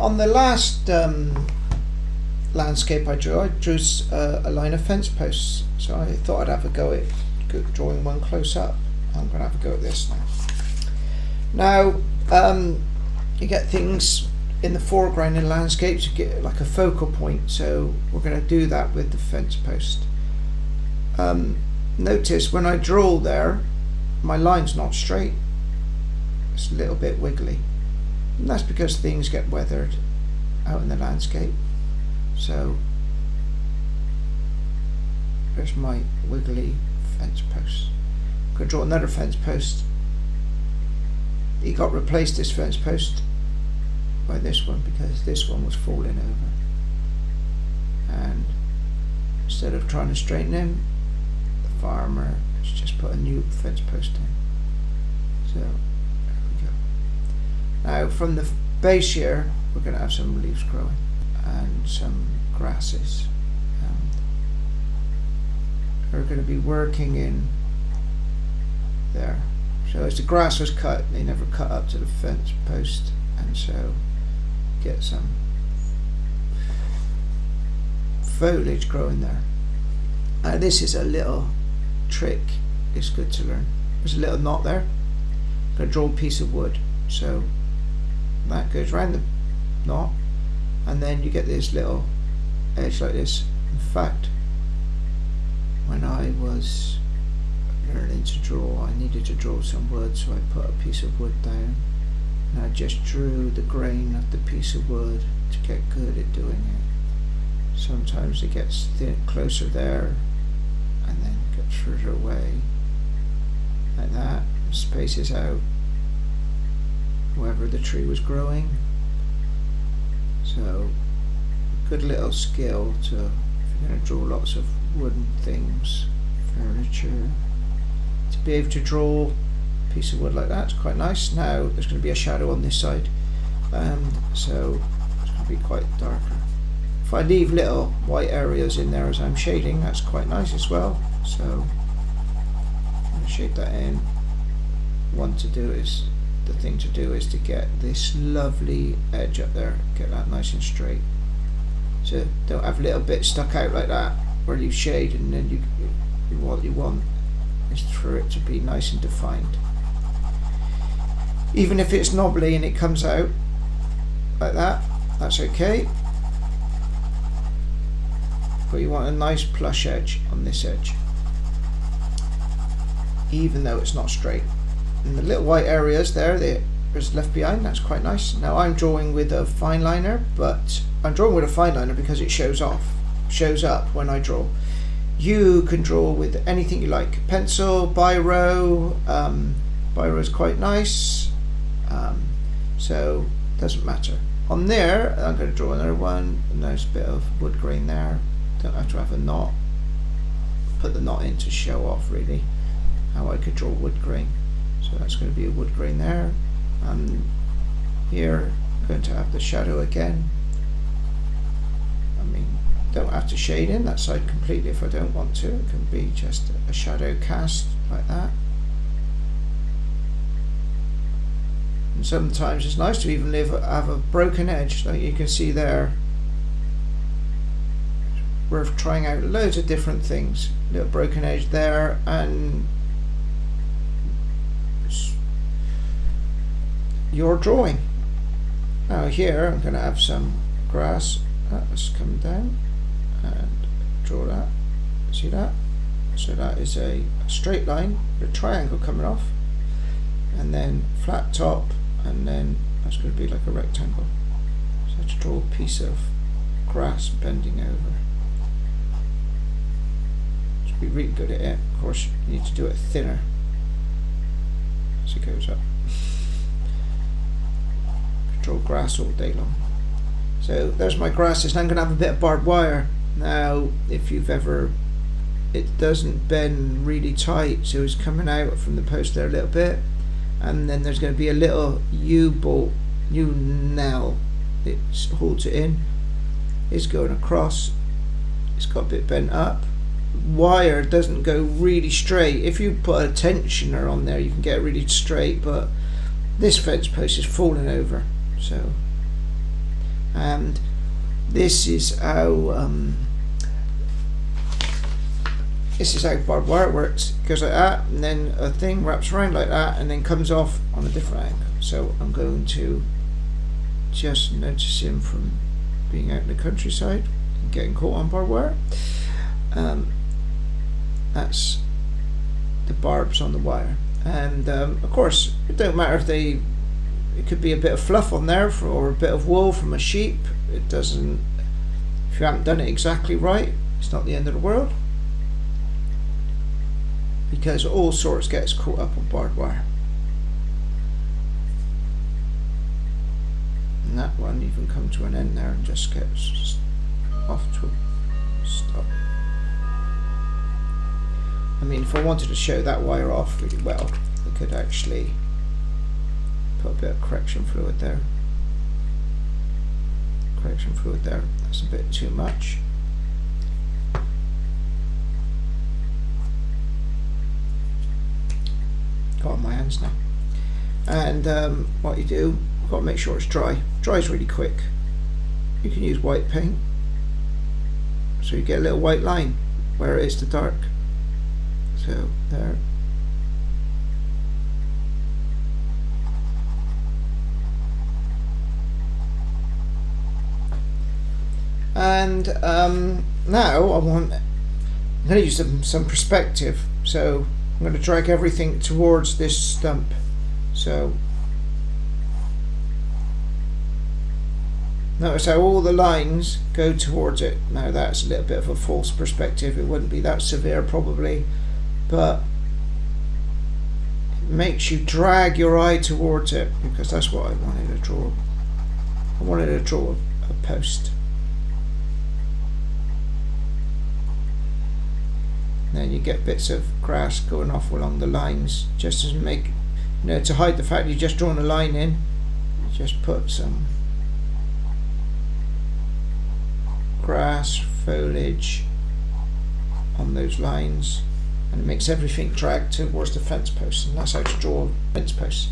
on the last landscape I drew a line of fence posts, so I thought I'd have a go at drawing one close up. I'm going to have a go at this now. Now, you get things in the foreground in landscapes, you get like a focal point, so we're going to do that with the fence post. Notice when I draw there, my line's not straight, it's a little bit wiggly, and that's because things get weathered out in the landscape. So there's my wiggly fence post. I'm going to draw another fence post. He got replaced, this fence post, by this one because this one was falling over, and instead of trying to straighten him, the farmer has just put a new fence post in. So there we go. Now from the base here we're going to have some leaves growing and some grasses, and we're going to be working in there. So as the grass was cut, they never cut up to the fence post, and so get some foliage growing there. This is a little trick, it's good to learn. There's a little knot there. I'm going to draw a piece of wood, so that goes around the knot, and then you get this little edge like this. In fact, when I was learning to draw, I needed to draw some wood, so I put a piece of wood down and I just drew the grain of the piece of wood to get good at doing it. Sometimes it gets closer there and then gets further away like that, and spaces out wherever the tree was growing. So good little skill to, if you're going to draw lots of wooden things, furniture, to be able to draw a piece of wood like that. It's quite nice. Now there's going to be a shadow on this side, so it's going to be quite darker. If I leave little white areas in there as I'm shading, that's quite nice as well. So I'm going to shade that in. The thing to do is to get this lovely edge up there, get that nice and straight. So don't have little bits stuck out like that where you shade and then what you want is for it to be nice and defined. Even if it's knobbly and it comes out like that, that's okay. But you want a nice plush edge on this edge, even though it's not straight. And the little white areas there's left behind, that's quite nice. Now I'm drawing with a fine liner, but I'm drawing with a fine liner because it shows up when I draw. You can draw with anything you like. Pencil, biro, biro is quite nice, so doesn't matter. On there I'm going to draw another one, a nice bit of wood grain there. Don't have to have a knot. Put the knot in to show off really how I could draw wood grain. So that's going to be a wood grain there. And here I'm going to have the shadow again. I mean, don't have to shade in that side completely if I don't want to. It can be just a shadow cast like that. And sometimes it's nice to even have a broken edge, like you can see there. It's worth trying out loads of different things. Little broken edge there, and your drawing. Now here I'm going to have some grass that's come down and draw that. See that? So that is a straight line with a triangle coming off, and then flat top, and then that's going to be like a rectangle. So I have to draw a piece of grass bending over. To be really good at it, of course you need to do it thinner as it goes up. Draw grass all day long. So there's my grasses. Now I'm going to have a bit of barbed wire. Now if you've ever, it doesn't bend really tight, so it's coming out from the post there a little bit, and then there's going to be a little U-bolt, U-nail, it holds it in. It's going across, it's got a bit bent up. Wire doesn't go really straight. If you put a tensioner on there you can get it really straight, but this fence post is falling over. So and this is how barbed wire works. It goes like that, and then a thing wraps around like that, and then comes off on a different angle. So I'm going to just notice him from being out in the countryside and getting caught on barbed wire. That's the barbs on the wire, and of course it don't matter if it could be a bit of fluff on there or a bit of wool from a sheep. It doesn't, if you haven't done it exactly right, it's not the end of the world, because all sorts gets caught up on barbed wire. And that one even come to an end there and just gets off to a stop. I mean, if I wanted to show that wire off really well, I could actually put a bit of correction fluid there. Correction fluid there, that's a bit too much. Got on my hands now. And what you do, you've got to make sure it's dry. Dries really quick. You can use white paint, so you get a little white line where it is the dark. So there. And now I'm going to use some perspective. So I'm going to drag everything towards this stump. So notice how all the lines go towards it. Now that's a little bit of a false perspective. It wouldn't be that severe probably, but it makes you drag your eye towards it, because that's what I wanted to draw. I wanted to draw a post. Then you get bits of grass going off along the lines, just to make, to hide the fact you've just drawn a line in. You just put some grass, foliage on those lines, and it makes everything drag towards the fence post, and that's how to draw a fence post.